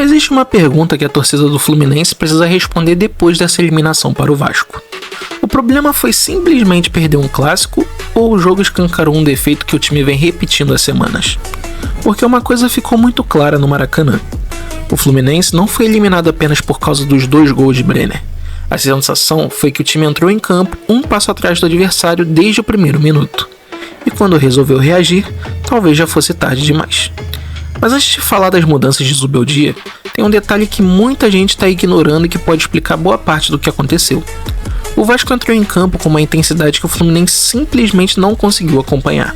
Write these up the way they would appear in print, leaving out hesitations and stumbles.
existe uma pergunta que a torcida do Fluminense precisa responder depois dessa eliminação para o Vasco. O problema foi simplesmente perder um clássico ou o jogo escancarou um defeito que o time vem repetindo há semanas? Porque uma coisa ficou muito clara no Maracanã. O Fluminense não foi eliminado apenas por causa dos 2 gols de Brenner. A sensação foi que o time entrou em campo um passo atrás do adversário desde o primeiro minuto. E quando resolveu reagir, talvez já fosse tarde demais. Mas antes de falar das mudanças de Zubeldia, tem um detalhe que muita gente está ignorando e que pode explicar boa parte do que aconteceu. O Vasco entrou em campo com uma intensidade que o Fluminense simplesmente não conseguiu acompanhar.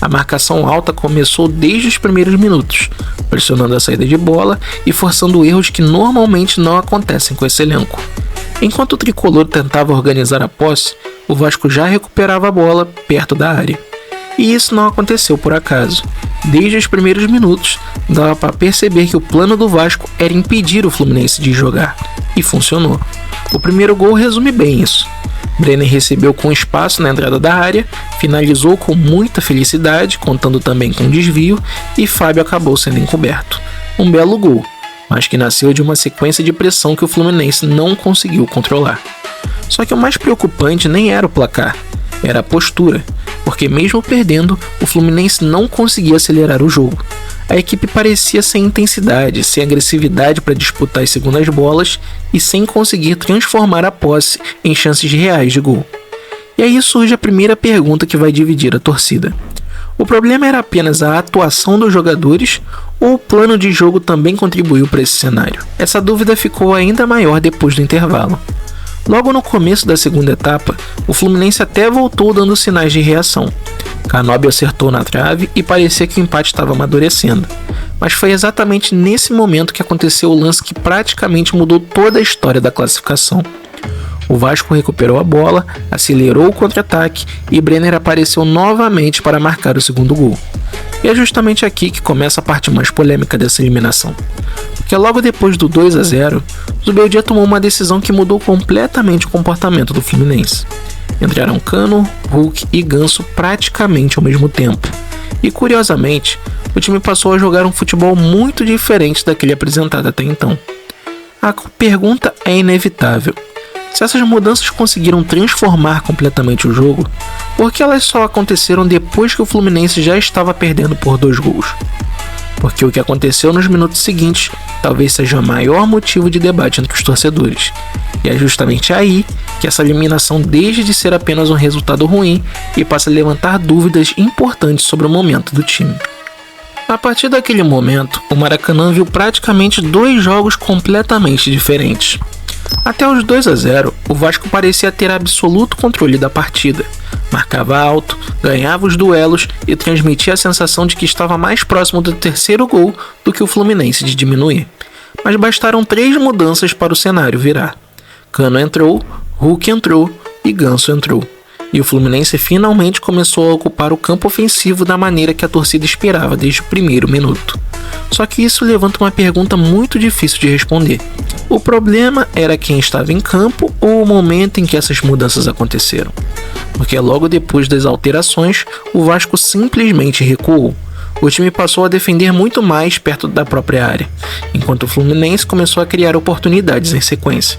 A marcação alta começou desde os primeiros minutos, pressionando a saída de bola e forçando erros que normalmente não acontecem com esse elenco. Enquanto o tricolor tentava organizar a posse, o Vasco já recuperava a bola perto da área. E isso não aconteceu por acaso. Desde os primeiros minutos, dava para perceber que o plano do Vasco era impedir o Fluminense de jogar. E funcionou. O primeiro gol resume bem isso. Brenner recebeu com espaço na entrada da área, finalizou com muita felicidade, contando também com desvio, e Fábio acabou sendo encoberto. Um belo gol, mas que nasceu de uma sequência de pressão que o Fluminense não conseguiu controlar. Só que o mais preocupante nem era o placar, era a postura, porque mesmo perdendo, o Fluminense não conseguia acelerar o jogo. A equipe parecia sem intensidade, sem agressividade para disputar as segundas bolas e sem conseguir transformar a posse em chances reais de gol. E aí surge a primeira pergunta que vai dividir a torcida. O problema era apenas a atuação dos jogadores ou o plano de jogo também contribuiu para esse cenário? Essa dúvida ficou ainda maior depois do intervalo. Logo no começo da segunda etapa, o Fluminense até voltou dando sinais de reação. Canóbio acertou na trave e parecia que o empate estava amadurecendo. Mas foi exatamente nesse momento que aconteceu o lance que praticamente mudou toda a história da classificação. O Vasco recuperou a bola, acelerou o contra-ataque e Brenner apareceu novamente para marcar o segundo gol. E é justamente aqui que começa a parte mais polêmica dessa eliminação. Porque logo depois do 2-0, Zubeldia tomou uma decisão que mudou completamente o comportamento do Fluminense. Entraram Cano, Hulk e Ganso praticamente ao mesmo tempo. E curiosamente, o time passou a jogar um futebol muito diferente daquele apresentado até então. A pergunta é inevitável. Se essas mudanças conseguiram transformar completamente o jogo, por que elas só aconteceram depois que o Fluminense já estava perdendo por 2 gols? Porque o que aconteceu nos minutos seguintes talvez seja o maior motivo de debate entre os torcedores. E é justamente aí que essa eliminação deixa de ser apenas um resultado ruim e passa a levantar dúvidas importantes sobre o momento do time. A partir daquele momento, o Maracanã viu praticamente 2 jogos completamente diferentes. Até os 2-0, o Vasco parecia ter absoluto controle da partida. Marcava alto, ganhava os duelos e transmitia a sensação de que estava mais próximo do terceiro gol do que o Fluminense de diminuir. Mas bastaram 3 mudanças para o cenário virar. Cano entrou, Hulk entrou e Ganso entrou. E o Fluminense finalmente começou a ocupar o campo ofensivo da maneira que a torcida esperava desde o primeiro minuto. Só que isso levanta uma pergunta muito difícil de responder. O problema era quem estava em campo ou o momento em que essas mudanças aconteceram? Porque logo depois das alterações, o Vasco simplesmente recuou. O time passou a defender muito mais perto da própria área, enquanto o Fluminense começou a criar oportunidades em sequência.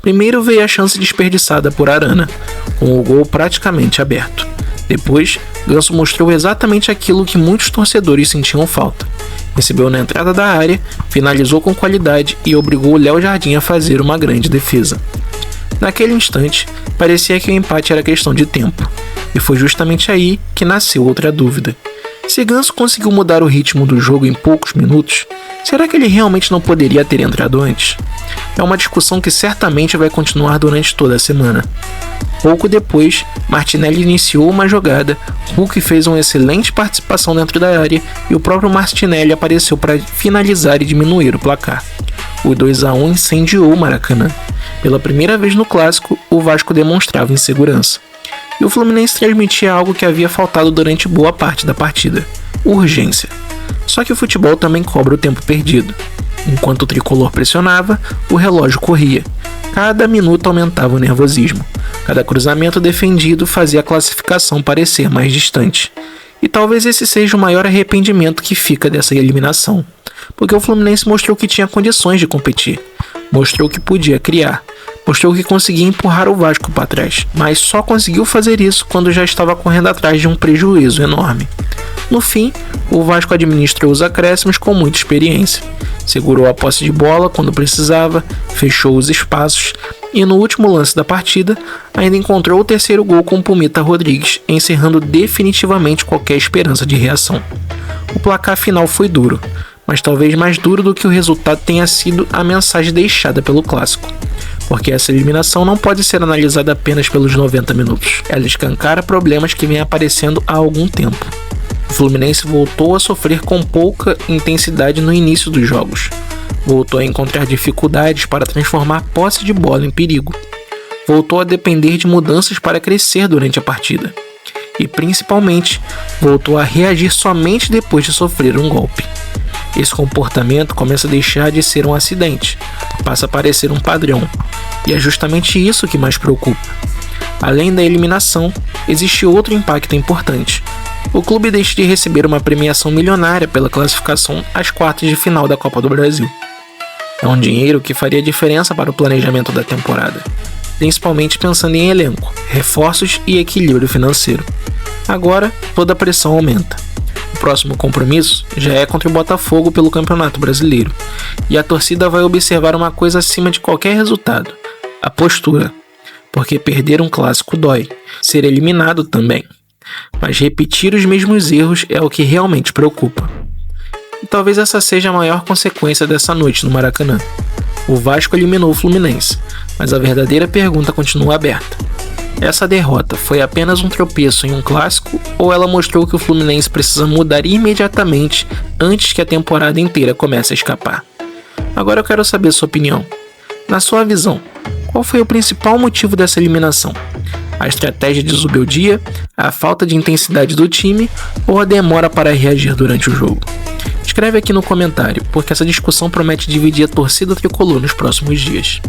Primeiro veio a chance desperdiçada por Arana, com o gol praticamente aberto. Depois, Ganso mostrou exatamente aquilo que muitos torcedores sentiam falta. Recebeu na entrada da área, finalizou com qualidade e obrigou o Léo Jardim a fazer uma grande defesa. Naquele instante, parecia que o empate era questão de tempo, e foi justamente aí que nasceu outra dúvida. Se Ganso conseguiu mudar o ritmo do jogo em poucos minutos, será que ele realmente não poderia ter entrado antes? É uma discussão que certamente vai continuar durante toda a semana. Pouco depois, Martinelli iniciou uma jogada, Hulk fez uma excelente participação dentro da área e o próprio Martinelli apareceu para finalizar e diminuir o placar. O 2-1 incendiou o Maracanã. Pela primeira vez no clássico, o Vasco demonstrava insegurança. E o Fluminense transmitia algo que havia faltado durante boa parte da partida: urgência. Só que o futebol também cobra o tempo perdido. Enquanto o tricolor pressionava, o relógio corria. Cada minuto aumentava o nervosismo. Cada cruzamento defendido fazia a classificação parecer mais distante. E talvez esse seja o maior arrependimento que fica dessa eliminação. porque o Fluminense mostrou que tinha condições de competir, mostrou que podia criar, mostrou que conseguia empurrar o Vasco para trás, mas só conseguiu fazer isso quando já estava correndo atrás de um prejuízo enorme. No fim, o Vasco administrou os acréscimos com muita experiência, segurou a posse de bola quando precisava, fechou os espaços e no último lance da partida ainda encontrou o terceiro gol com Pumita Rodrigues, encerrando definitivamente qualquer esperança de reação. O placar final foi duro, mas talvez mais duro do que o resultado tenha sido a mensagem deixada pelo clássico, porque essa eliminação não pode ser analisada apenas pelos 90 minutos, ela escancara problemas que vêm aparecendo há algum tempo. O Fluminense voltou a sofrer com pouca intensidade no início dos jogos. Voltou a encontrar dificuldades para transformar a posse de bola em perigo. Voltou a depender de mudanças para crescer durante a partida. E, principalmente, voltou a reagir somente depois de sofrer um golpe. Esse comportamento começa a deixar de ser um acidente, passa a parecer um padrão. E é justamente isso que mais preocupa. Além da eliminação, existe outro impacto importante. O clube deixa de receber uma premiação milionária pela classificação às quartas de final da Copa do Brasil. É um dinheiro que faria diferença para o planejamento da temporada, principalmente pensando em elenco, reforços e equilíbrio financeiro. Agora, toda a pressão aumenta. O próximo compromisso já é contra o Botafogo pelo Campeonato Brasileiro, e a torcida vai observar uma coisa acima de qualquer resultado: a postura. Porque perder um clássico dói, ser eliminado também. Mas repetir os mesmos erros é o que realmente preocupa. E talvez essa seja a maior consequência dessa noite no Maracanã. O Vasco eliminou o Fluminense, mas a verdadeira pergunta continua aberta. Essa derrota foi apenas um tropeço em um clássico ou ela mostrou que o Fluminense precisa mudar imediatamente antes que a temporada inteira comece a escapar? Agora eu quero saber sua opinião. Na sua visão, qual foi o principal motivo dessa eliminação? A estratégia de Zubeldia, a falta de intensidade do time ou a demora para reagir durante o jogo? Escreve aqui no comentário, porque essa discussão promete dividir a torcida tricolor nos próximos dias.